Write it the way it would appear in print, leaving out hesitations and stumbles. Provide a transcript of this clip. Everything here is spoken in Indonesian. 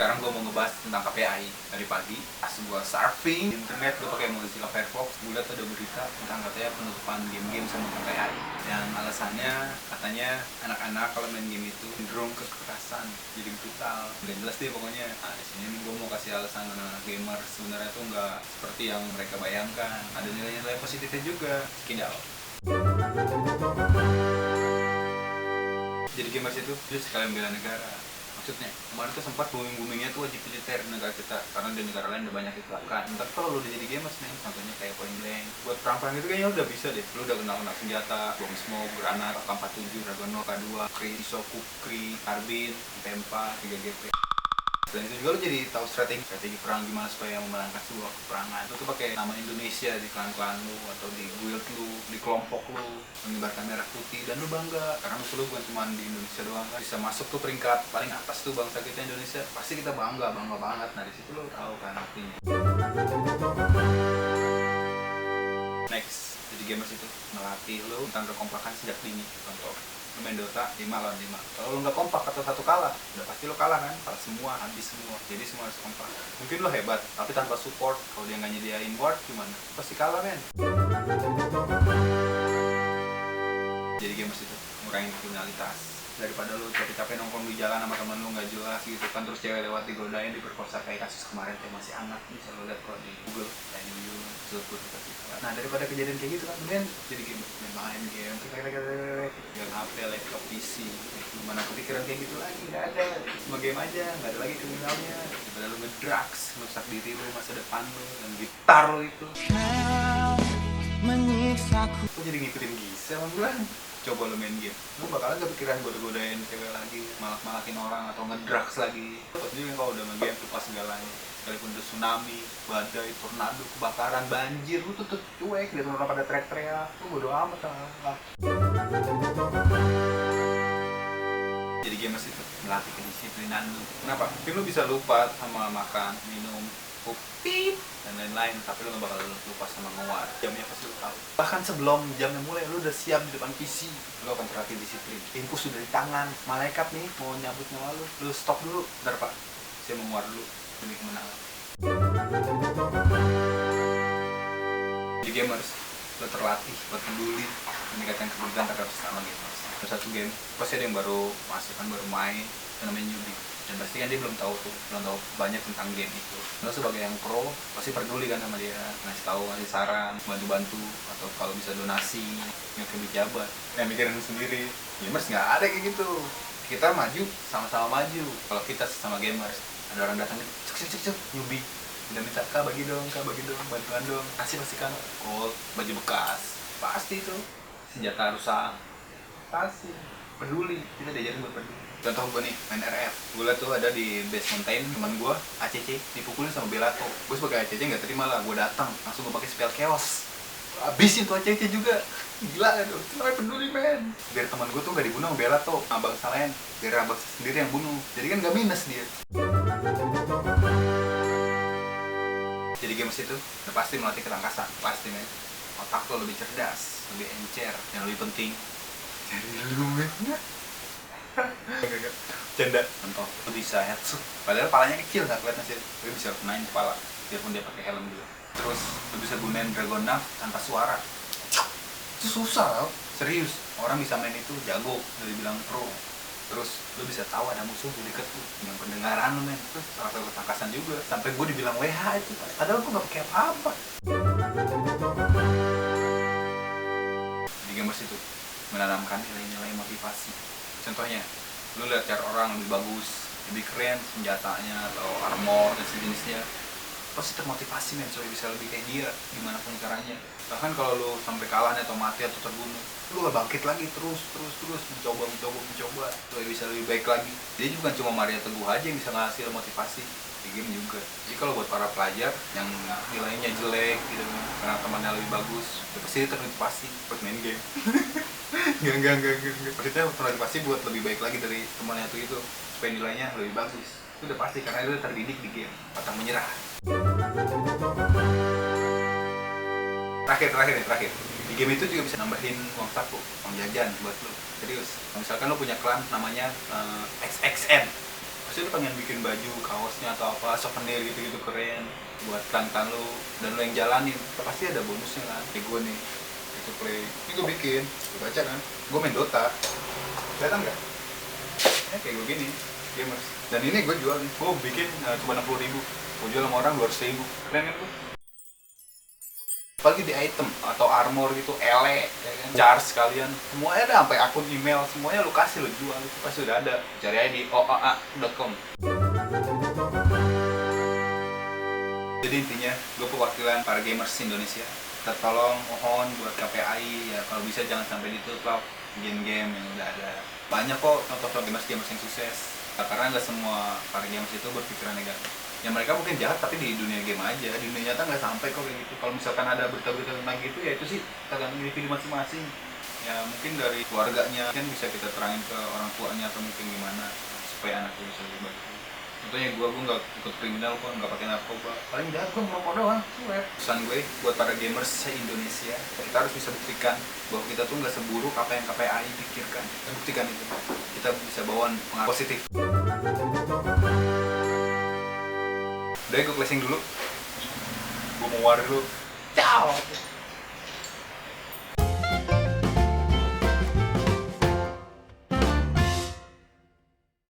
Sekarang gue mau ngebahas tentang KPI. Dari pagi pas gue surfing di internet, gue pakai Mozilla Firefox, gue liat ada berita tentang katanya penutupan game-game sama KPI. Yang alasannya katanya anak-anak kalau main game itu cenderung ke kekerasan, jadi brutal. Gak jelas deh pokoknya. Nah, di sini gue mau kasih alasan anak-anak gamer sebenarnya tuh nggak seperti yang mereka bayangkan. Ada nilai-nilai positifnya juga. Kidal. Jadi gamers itu dia sekalian bela negara. Maksudnya kemarin tuh sempat booming-boomingnya tuh wajib militer negara kita, karena di negara lain udah banyak diterapkan. Tapi kalau lu udah jadi gamers nih, contohnya kayak Point Blank, buat perang-perang itu kayaknya udah bisa deh. Lu udah kenal senjata, bom smoke, granat, AK-47, Dragunov, K2, Kri, Isoku, Kri, Karbin, MP4, 3GP. Selain itu juga lu jadi tahu strategi perang, gimana supaya memenangkan sebuah peperangan. Lu tuh pakai nama Indonesia di klan-klan lu atau di guild lu, di kelompok lu, mengibarkan merah putih, dan lu bangga karena lu bukan cuma di Indonesia doang kan, bisa masuk tuh peringkat paling atas tuh bangsa kita Indonesia, pasti kita bangga banget. Nah di situ lu tahu kan artinya. Next, jadi gamers itu melatih lu tentang kekompakan sejak dini. Contoh, lu main Dota 5 lawan 5. Kalau lu nggak kompak atau satu kalah, udah pasti lu kalah kan? Kalah semua, habis semua. Jadi semua harus kompak. Mungkin lu hebat, tapi tanpa support, kalau dia nggak nyediain ward gimana? Pasti kalah men. Jadi gamers itu ngurangin kriminalitas. Daripada lu capek-capek nongkrong di jalan sama temen lu nggak jelas gitu kan, terus cewek lewat digodain, diperkosa kayak kasus kemarin yang masih hangat, bisa lu lihat kalau di Google dan di YouTube. Nah daripada kejadian kayak gitu kan, kemudian jadi game, main game, dengan HP, laptop, PC. Gimana kepikiran kayak gitu lagi? Nggak ada, cuma game aja, nggak ada lagi kriminalnya. Daripada lu ngedrugs, merusak diri lu, masa depan lu, dan gitar lu itu. Kok jadi ngikutin Gisel bilang? Coba lu main game, lu bakalan kepikiran godain cewek lagi, malak-malakin orang, atau ngedrugs lagi. Terus juga kalau udah main game lupa segalanya, sekalipun ada tsunami, badai, tornado, kebakaran, banjir, lu tuh cuek, lihat orang pada teriak-teriak, lu bodo amat lah. Jadi gamers itu melatih kedisiplinan lu. Kenapa? Mungkin lu bisa lupa sama makan, minum, kopi, dan lain-lain, tapi lu gak bakal lupa sama ngewar. Jamnya pasti lu tahu. Bahkan sebelum jamnya mulai, lu udah siap di depan PC. Lu akan terlatih disiplin. Infus sudah di tangan. Malaikat nih mau nyabut nyawa lu. Lu stop dulu. Bentar pak, saya mau ngewar dulu demi kemenangan. Di gamers, lu terlatih buat peduli, meningkatkan kepedulian terhadap sesama gamers. Ada satu game, pasti ada yang baru masuk kan, baru main, yang namanya newbie. Dan pasti kan dia belum tahu banyak tentang game itu. Lo sebagai yang pro pasti peduli kan sama dia, ngasih tahu, ngasih saran, bantu atau kalau bisa donasi, nyukai pejabat. Mikirin sendiri. Gamers nggak ada kayak gitu. Kita maju, sama-sama maju. Kalau kita sama gamers, ada orang datang, cek newbie, udah minta kak bagi dong, bantuan dong. Kasih pasti kan, gold, baju bekas, pasti itu. Senjata rusak, pasti. Peduli, kita diajarin buat peduli. Contoh gue nih, main RF. Gue liat tuh ada di base mountain, teman gue, ACC, dipukulin sama Belato. Gue sebagai ACC gak terima lah, gue datang langsung gue pakai spell chaos. Habisin tuh ACC juga. Gila kan, itu namanya peduli men. Biar teman gue tuh gak dibunuh sama Belato, sama bangsa lain. Biar abang sendiri yang bunuh. Jadi kan gak minus dia. Jadi gamers itu udah pasti melatih ketangkasan, pasti men. Otak lo lebih cerdas, lebih encer. Yang lebih penting, cari lumen. Canda. Contoh, lu bisa headshot, padahal palanya kecil nggak kelihatan sih, tapi bisa kenain kepala biarpun dia pakai helm juga. Terus lu bisa gunain Dragunov tanpa suara, itu susah loh, serius. Orang bisa main itu jago, dari bilang pro. Terus lu bisa tahu ada musuh di deket lu dengan pendengaran lu men. Terus salah satu ketangkasan juga, sampai gue dibilang WH itu, padahal gue nggak pakai apa-apa. Di gamers itu menanamkan nilai-nilai motivasi. Contohnya, lu lihat cara orang lebih bagus, lebih keren senjatanya atau armor dan sejenisnya, pasti termotivasi men, supaya bisa lebih kayak dia gimana pun caranya. Bahkan kalau lu sampai kalah atau mati atau terbunuh, lu gak bangkit lagi, terus mencoba supaya bisa lebih baik lagi. Jadi bukan cuma Maria Teguh aja yang bisa ngasih motivasi di game juga. Jadi kalau buat para pelajar yang nilainya jelek gitu karena temannya lebih bagus, ya pasti termotivasi buat main game. Enggak. Maksudnya motivasi buat lebih baik lagi dari temannya itu supaya nilainya lebih bagus. Itu udah pasti karena itu terdidik di game, pantang menyerah. Terakhir. Di game itu juga bisa nambahin uang saku, uang jajan buat lo. Serius. Misalkan lo punya klan namanya XXN. pasti lu pengen bikin baju, kaosnya atau apa, souvenir gitu-gitu keren buat kan lu, dan lu yang jalanin, pasti ada bonusnya kan. Kayak gue nih, itu play, ini gue bikin, gue baca kan, gue main Dota, kelihatan nggak? Ya kayak gue gini, gamers. Dan ini gue jual nih, gue bikin cuma 60.000, gue jual sama orang 200.000, keren kan gue? Apalagi di item atau armor gitu, ele, ya kan? Charge kalian, semuanya ada, sampai akun email, semuanya lu kasih, lu jual, itu pasti udah ada. Cari aja di oaa.com. Jadi intinya, gue perwakilan para gamers Indonesia. Tertolong, mohon buat KPI, ya kalau bisa jangan sampai ditutup lah game-game yang udah ada. Banyak kok contoh-contoh gamers-gamers yang sukses. Karena nggak semua para gamers itu berpikiran negatif. Ya mereka mungkin jahat tapi di dunia game aja, di dunia nyata nggak sampai kok kayak gitu. Kalau misalkan ada berita-berita tentang gitu, ya itu sih tergantung individu masing-masing. Ya mungkin dari keluarganya kan bisa kita terangin ke orang tuanya atau mungkin gimana supaya anaknya bisa lebih baik. Contohnya gue nggak ikut kriminal kok, nggak pakai narkoba, paling jahat gue merokok doang. Pesan gue buat para gamers se-Indonesia, kita harus bisa buktikan bahwa kita tuh nggak seburuk apa yang KPI pikirkan. Kita buktikan itu, kita bisa bawa pengaruh positif. Udah, gue closing dulu, gue mau war dulu. Ciao.